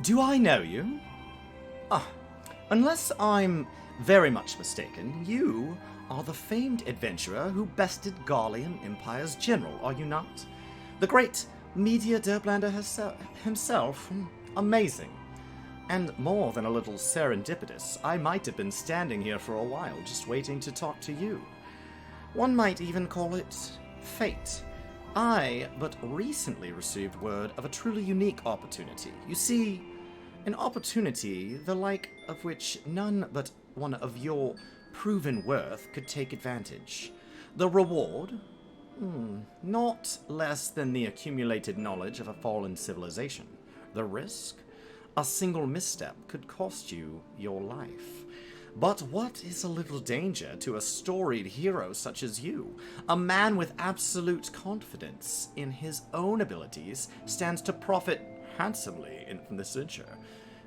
Do I know you? Ah, unless I'm very much mistaken, you are the famed adventurer who bested Garlean Empire's general, are you not? The great Media Derplander himself? Amazing. And more than a little serendipitous, I might have been standing here for a while just waiting to talk to you. One might even call it fate. I but recently received word of a truly unique opportunity. You see, an opportunity the like of which none but one of your proven worth could take advantage. The reward? Not less than the accumulated knowledge of a fallen civilization. The risk? A single misstep could cost you your life. But what is a little danger to a storied hero such as you? A man with absolute confidence in his own abilities stands to profit handsomely from this venture.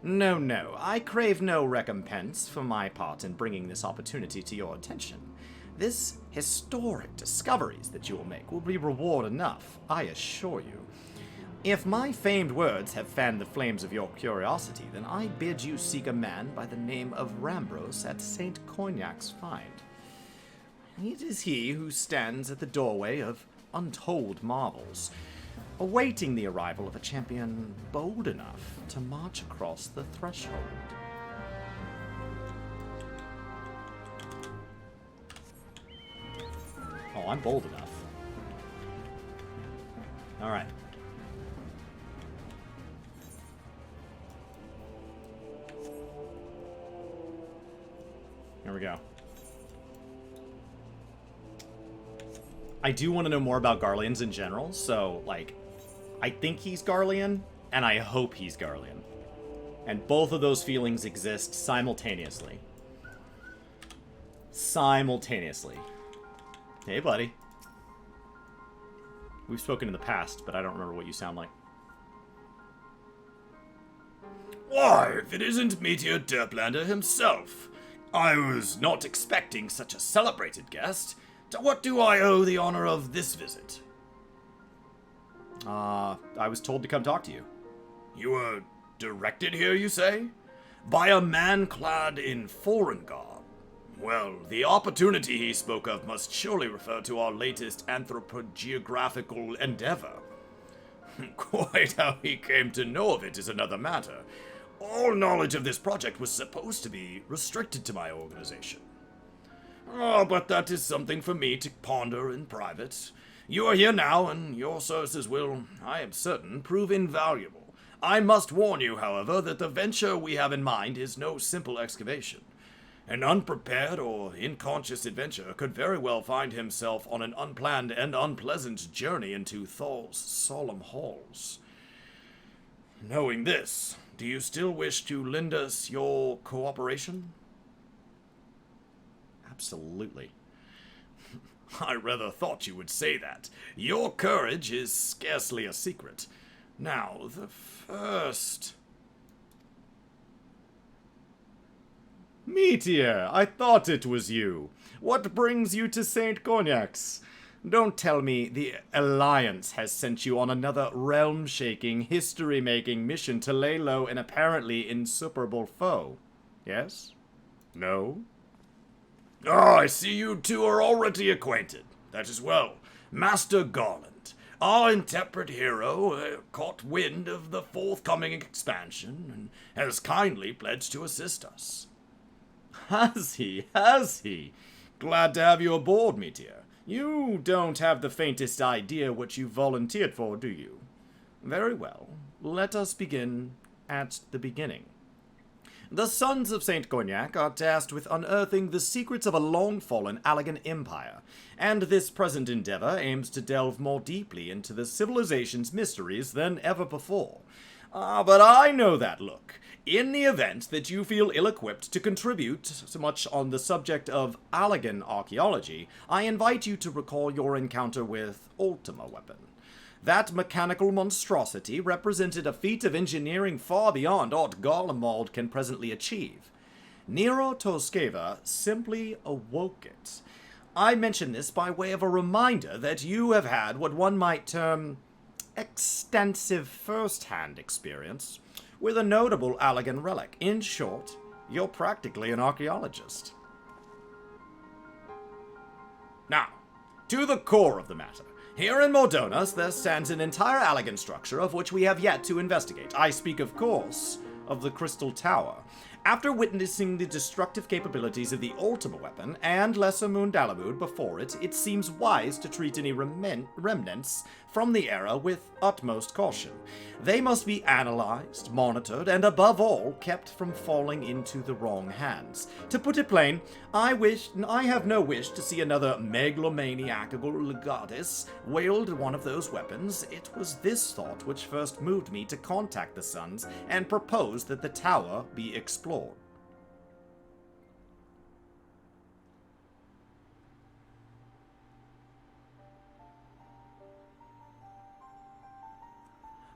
No, I crave no recompense for my part in bringing this opportunity to your attention. This historic discoveries that you will make will be reward enough, I assure you. If my famed words have fanned the flames of your curiosity, then I bid you seek a man by the name of Rambros at St. Cognac's Find. It is he who stands at the doorway of untold marvels, awaiting the arrival of a champion bold enough to march across the threshold. Oh, I'm bold enough. Alright. Here we go. I do want to know more about Garleans in general, so, like, I think he's Garlean, and I hope he's Garlean. And both of those feelings exist simultaneously. Hey, buddy. We've spoken in the past, but I don't remember what you sound like. Why, if it isn't Meteor Derplander himself. I was not expecting such a celebrated guest. To what do I owe the honor of this visit? I was told to come talk to you. You were directed here, you say? By a man clad in foreign garb. Well, the opportunity he spoke of must surely refer to our latest anthropogeographical endeavor. Quite how he came to know of it is another matter. All knowledge of this project was supposed to be restricted to my organization. Oh, but that is something for me to ponder in private. You are here now, and your services will, I am certain, prove invaluable. I must warn you, however, that the venture we have in mind is no simple excavation. An unprepared or inconscious adventurer could very well find himself on an unplanned and unpleasant journey into Thor's solemn halls. Knowing this, do you still wish to lend us your cooperation? Absolutely. I rather thought you would say that. Your courage is scarcely a secret. Now, the first... Meteor, I thought it was you. What brings you to St. Cognac's? Don't tell me the Alliance has sent you on another realm-shaking, history-making mission to lay low an apparently insuperable foe. Yes? No? Oh, I see you two are already acquainted. That is well. Master Garland, our intemperate hero, caught wind of the forthcoming expansion and has kindly pledged to assist us. Has he? Glad to have you aboard, Meteor. You don't have the faintest idea what you volunteered for, do you? Very well. Let us begin at the beginning. The Sons of St. Cognac are tasked with unearthing the secrets of a long-fallen Allagan empire, and this present endeavor aims to delve more deeply into the civilization's mysteries than ever before. But I know that look. In the event that you feel ill-equipped to contribute so much on the subject of Allagan archaeology, I invite you to recall your encounter with Ultima Weapon. That mechanical monstrosity represented a feat of engineering far beyond aught Garlemald can presently achieve. Nero Toscava simply awoke it. I mention this by way of a reminder that you have had what one might term extensive first-hand experience with a notable Allegan relic. In short, you're practically an archaeologist. Now, to the core of the matter. Here in Mordonas, there stands an entire Allegan structure of which we have yet to investigate. I speak, of course, of the Crystal Tower. After witnessing the destructive capabilities of the Ultima weapon and Lesser Moon Dalamud before it, it seems wise to treat any remnants from the era with utmost caution. They must be analyzed, monitored, and above all, kept from falling into the wrong hands. To put it plain, I have no wish to see another megalomaniacal legatus wield one of those weapons. It was this thought which first moved me to contact the Sons and propose that the tower be explored.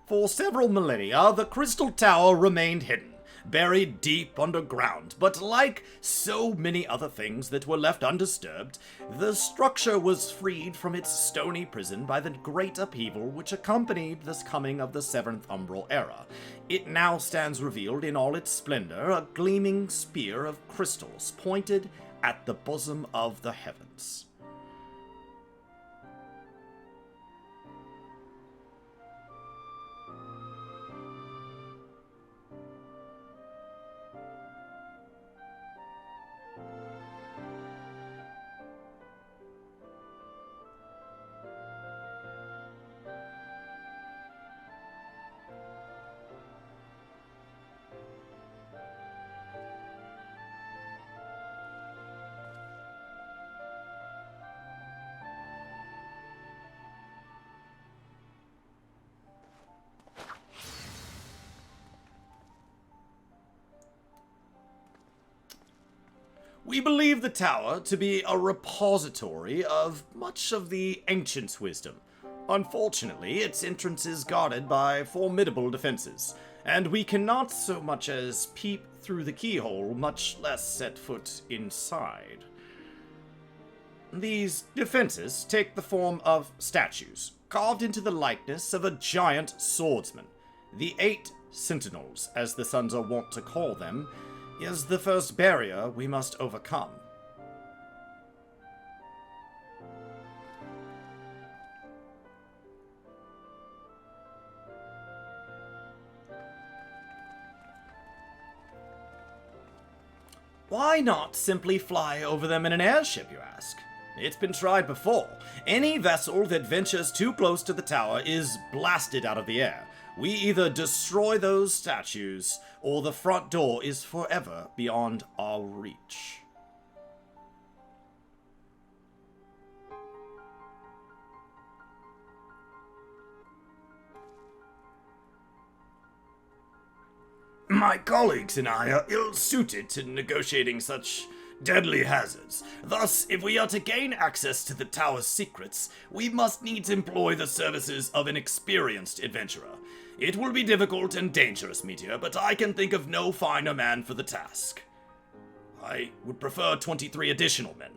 For several millennia, the Crystal Tower remained hidden, buried deep underground, but like so many other things that were left undisturbed, the structure was freed from its stony prison by the great upheaval which accompanied the coming of the Seventh Umbral Era. It now stands revealed in all its splendor, a gleaming spear of crystals pointed at the bosom of the heavens. We believe the tower to be a repository of much of the ancients' wisdom. Unfortunately, its entrance is guarded by formidable defenses, and we cannot so much as peep through the keyhole, much less set foot inside. These defenses take the form of statues, carved into the likeness of a giant swordsman. The 8 Sentinels, as the Sons are wont to call them, is the first barrier we must overcome. Why not simply fly over them in an airship, you ask? It's been tried before. Any vessel that ventures too close to the tower is blasted out of the air. We either destroy those statues, or the front door is forever beyond our reach. My colleagues and I are ill-suited to negotiating such deadly hazards. Thus, if we are to gain access to the tower's secrets, we must needs employ the services of an experienced adventurer. It will be difficult and dangerous, Meteor, but I can think of no finer man for the task. I would prefer 23 additional men.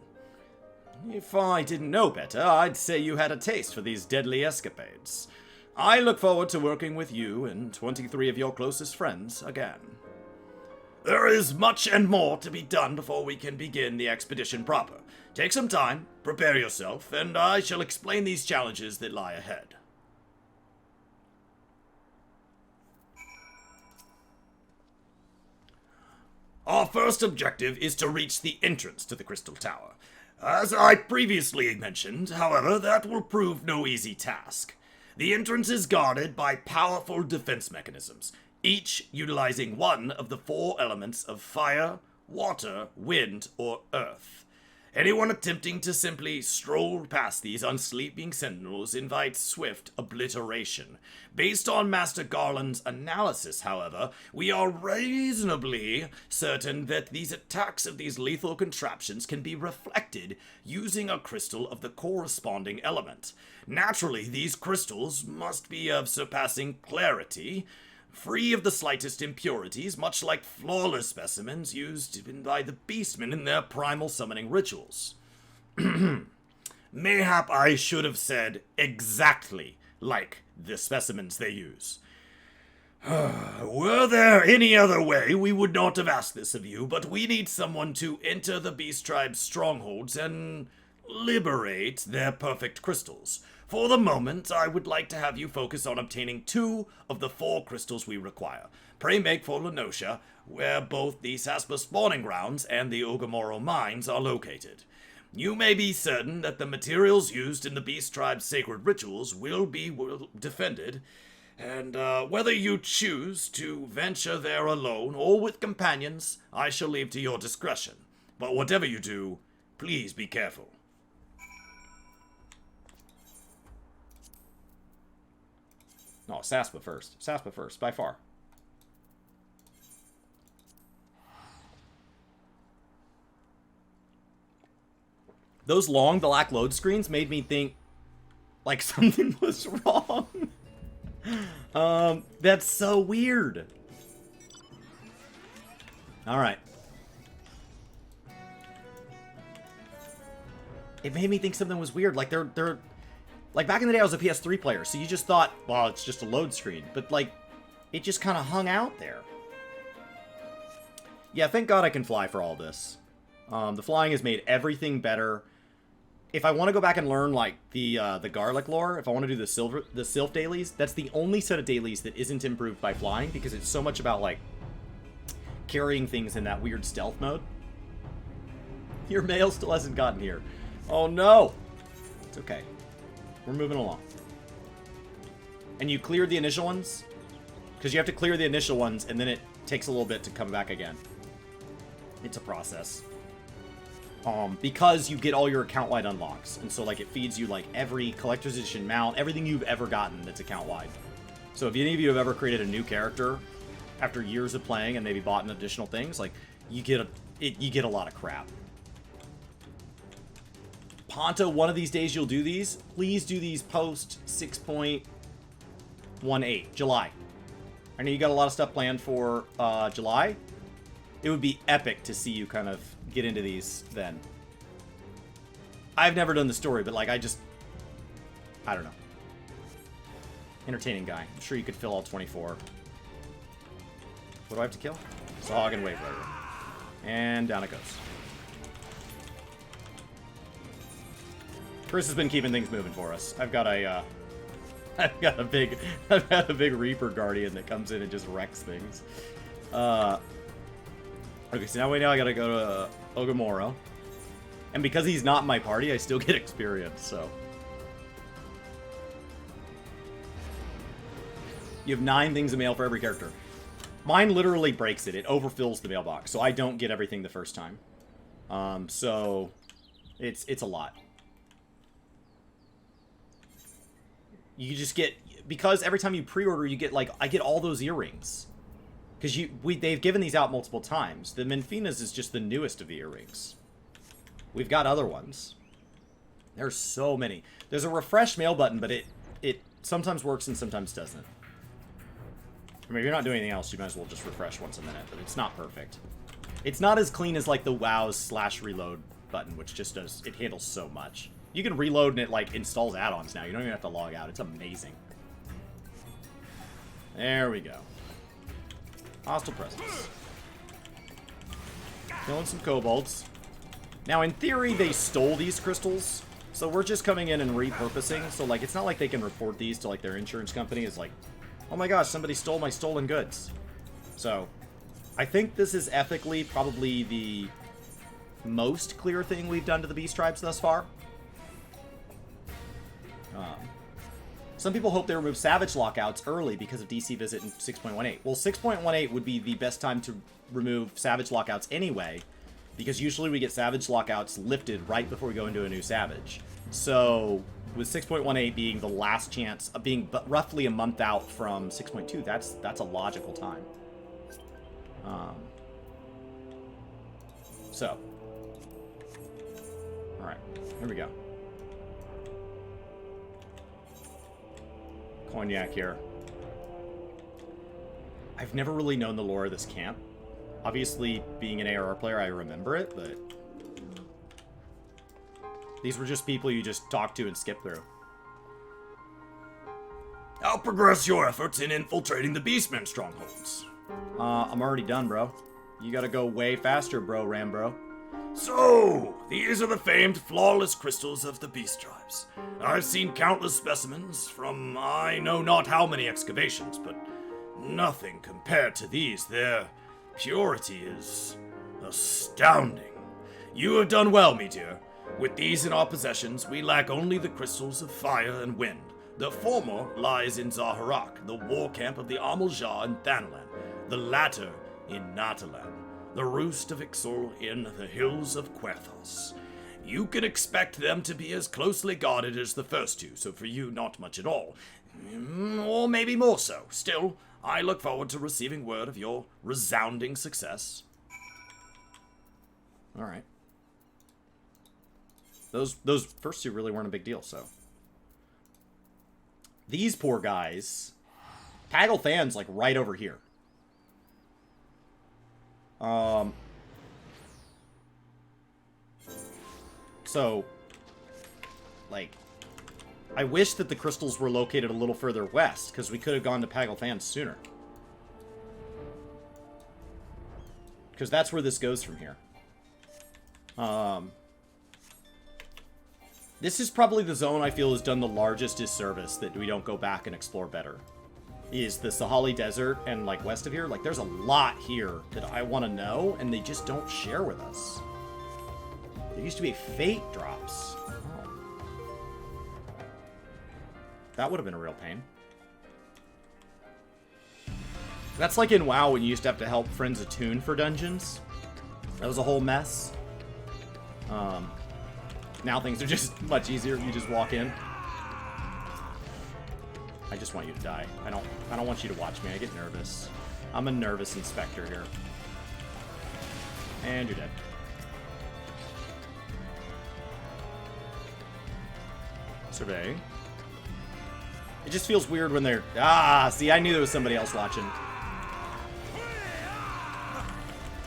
If I didn't know better, I'd say you had a taste for these deadly escapades. I look forward to working with you and 23 of your closest friends again. There is much and more to be done before we can begin the expedition proper. Take some time, prepare yourself, and I shall explain these challenges that lie ahead. Our first objective is to reach the entrance to the Crystal Tower. As I previously mentioned, however, that will prove no easy task. The entrance is guarded by powerful defense mechanisms, each utilizing one of the 4 elements of fire, water, wind, or earth. Anyone attempting to simply stroll past these unsleeping sentinels invites swift obliteration. Based on Master Garland's analysis, however, we are reasonably certain that these attacks of these lethal contraptions can be reflected using a crystal of the corresponding element. Naturally, these crystals must be of surpassing clarity, free of the slightest impurities, much like flawless specimens used by the beastmen in their primal summoning rituals. Mayhap I should have said exactly like the specimens they use. Were there any other way, we would not have asked this of you, but we need someone to enter the Beast Tribe's strongholds and liberate their perfect crystals. For the moment, I would like to have you focus on obtaining 2 of the 4 crystals we require. Pray make for Lenosha, where both the Saspa spawning grounds and the Ogamoro mines are located. You may be certain that the materials used in the Beast Tribe's sacred rituals will be well defended, and whether you choose to venture there alone or with companions, I shall leave to your discretion. But whatever you do, please be careful. No, Saspa first. Saspa first, by far. Those long black load screens made me think like something was wrong. That's so weird. All right. It made me think something was weird. Like they're like back in the day I was a PS3 player, so you just thought, well, it's just a load screen, but like it just kind of hung out there. Yeah, thank God I can fly for all this. The flying has made everything better. If I want to go back and learn like the garlic lore, if I want to do the Sylph dailies, that's the only set of dailies that isn't improved by flying, because it's so much about like carrying things in that weird stealth mode. Your mail still hasn't gotten here. Oh no! It's okay. We're moving along. And you cleared the initial ones? Because you have to clear the initial ones, and then it takes a little bit to come back again. It's a process. Because you get all your account-wide unlocks. And so, like, it feeds you, like, every collector's edition mount, everything you've ever gotten that's account-wide. So if any of you have ever created a new character after years of playing and maybe bought an additional things, like, you get a lot of crap. Ponto, one of these days you'll do these. Please do these post 6.18, July. I know you got a lot of stuff planned for July. It would be epic to see you kind of get into these then. I've never done the story, but like I don't know. Entertaining guy. I'm sure you could fill all 24. What do I have to kill? Zog and Wave Rider. And down it goes. Chris has been keeping things moving for us. I've got a big Reaper Guardian that comes in and just wrecks things. Okay, so now I gotta go to Ogamoro. And because he's not in my party, I still get experience, so. You have 9 things in mail for every character. Mine literally breaks it. It overfills the mailbox, so I don't get everything the first time. So it's a lot. You just get, because every time you pre-order, you get like, I get all those earrings. Because they've given these out multiple times. The Menfinas is just the newest of the earrings. We've got other ones. There's so many. There's a refresh mail button, but it sometimes works and sometimes doesn't. I mean, if you're not doing anything else, you might as well just refresh once a minute, but it's not perfect. It's not as clean as like the WoW's /reload button, which just does, it handles so much. You can reload and it like installs add-ons now. You don't even have to log out. It's amazing. There we go. Hostile presence. Killing some kobolds. Now, in theory, they stole these crystals, so we're just coming in and repurposing. So, like, it's not like they can report these to, like, their insurance company. It's like, oh my gosh, somebody stole my stolen goods. So, I think this is ethically probably the most clear thing we've done to the Beast Tribes thus far. Some people hope they remove Savage lockouts early because of DC Visit in 6.18. Well, 6.18 would be the best time to remove Savage lockouts anyway, because usually we get Savage lockouts lifted right before we go into a new Savage. So, with 6.18 being the last chance, of being roughly a month out from 6.2, that's a logical time. So, alright, here we go. Cognac here. I've never really known the lore of this camp. Obviously, being an ARR player, I remember it, but these were just people you just talk to and skip through. how progress your efforts in infiltrating the Beastmen strongholds? I'm already done, bro. You gotta go way faster, bro, Rambro. So, these are the famed flawless crystals of the beast tribes. I've seen countless specimens from I know not how many excavations, but nothing compared to these. Their purity is astounding. You have done well, me dear. With these in our possessions, we lack only the crystals of fire and wind. The former lies in Zaharak, the war camp of the Amaljar in Thanalan. The latter in Natalan, the roost of Ixol in the hills of Querthos. You can expect them to be as closely guarded as the first two, so for you, not much at all. Or maybe more so. Still, I look forward to receiving word of your resounding success. Alright. Those first two really weren't a big deal, so. These poor guys. Pagelthan's like right over here. So, like, I wish that the crystals were located a little further west, because we could have gone to Pagelthan sooner. Because that's where this goes from here. This is probably the zone I feel has done the largest disservice that we don't go back and explore better. Is the Sahali Desert and, like, west of here. Like, there's a lot here that I want to know, and they just don't share with us. There used to be fate drops. Oh. That would have been a real pain. That's like in WoW when you used to have to help friends attune for dungeons. That was a whole mess. Now things are just much easier. You just walk in. I just want you to die. I don't want you to watch me. I get nervous. I'm a nervous inspector here. And you're dead. Survey. It just feels weird when they're... Ah, see, I knew there was somebody else watching.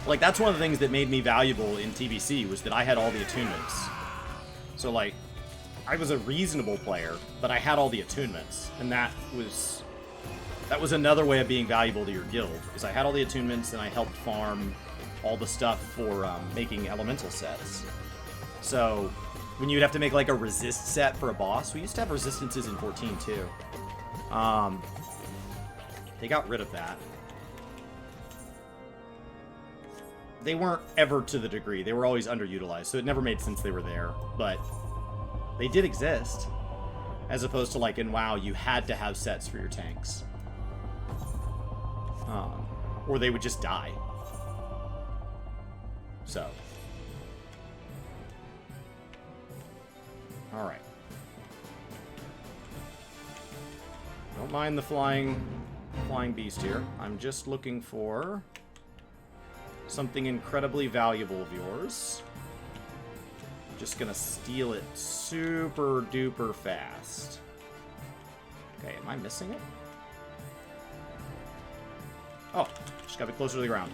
Like, that's one of the things that made me valuable in TBC, was that I had all the attunements. So, like, I was a reasonable player, but I had all the attunements, and that was another way of being valuable to your guild, because I had all the attunements, and I helped farm all the stuff for making elemental sets. So, when you'd have to make, like, a resist set for a boss, we used to have resistances in 14, too. They got rid of that. They weren't ever to the degree. They were always underutilized, so it never made sense they were there. But they did exist. As opposed to, like, in WoW, you had to have sets for your tanks. Or they would just die. So. Alright. Don't mind the flying beast here. I'm just looking for something incredibly valuable of yours. Just gonna steal it super duper fast. Okay, am I missing it? Oh, just gotta be closer to the ground.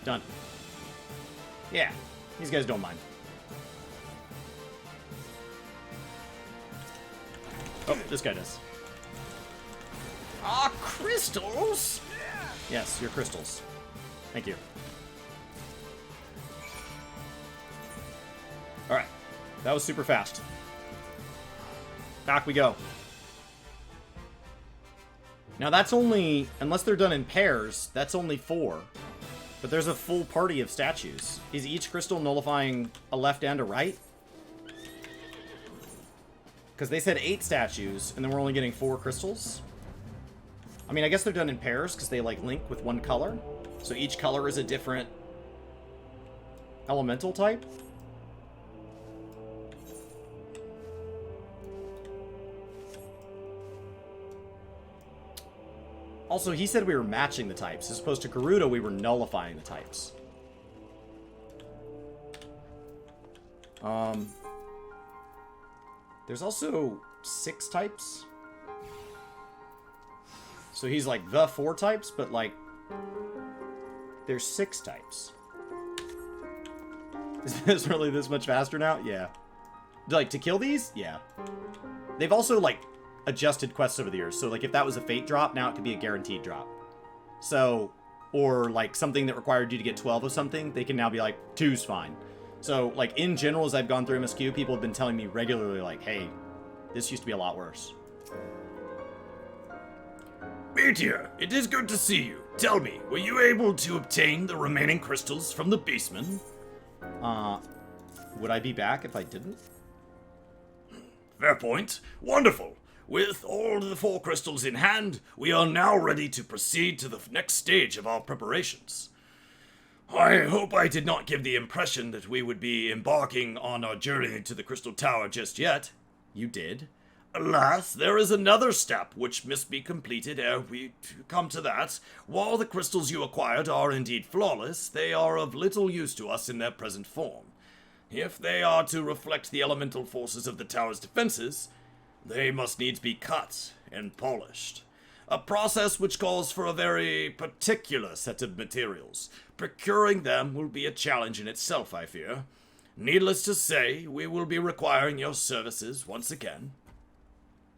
Done. Yeah, these guys don't mind. Oh, this guy does. Ah, crystals? Yes, your crystals. Thank you. Alright. That was super fast. Back we go. Now that's only... Unless they're done in pairs, that's only 4. But there's a full party of statues. Is each crystal nullifying a left and a right? Because they said 8 statues, and then we're only getting 4 crystals. I mean, I guess they're done in pairs, because they, like, link with one color. So each color is a different elemental type. Also, he said we were matching the types. As opposed to Gerudo, we were nullifying the types. There's also 6 types. So he's like the 4 types, but like... There's 6 types. Is this really this much faster now? Yeah. Like, to kill these? Yeah. They've also, like, adjusted quests over the years. So, like, if that was a fate drop, now it could be a guaranteed drop. So, or, like, something that required you to get 12 of something, they can now be like, 2's fine. So, like, in general, as I've gone through MSQ, people have been telling me regularly, like, hey, this used to be a lot worse. Meteor, it is good to see you. Tell me, were you able to obtain the remaining crystals from the beastman? Would I be back if I didn't? Fair point. Wonderful. With all the 4 crystals in hand, we are now ready to proceed to the next stage of our preparations. I hope I did not give the impression that we would be embarking on our journey to the Crystal Tower just yet. You did. Alas, there is another step which must be completed ere we come to that. While the crystals you acquired are indeed flawless, they are of little use to us in their present form. If they are to reflect the elemental forces of the tower's defenses, they must needs be cut and polished. A process which calls for a very particular set of materials. Procuring them will be a challenge in itself, I fear. Needless to say, we will be requiring your services once again.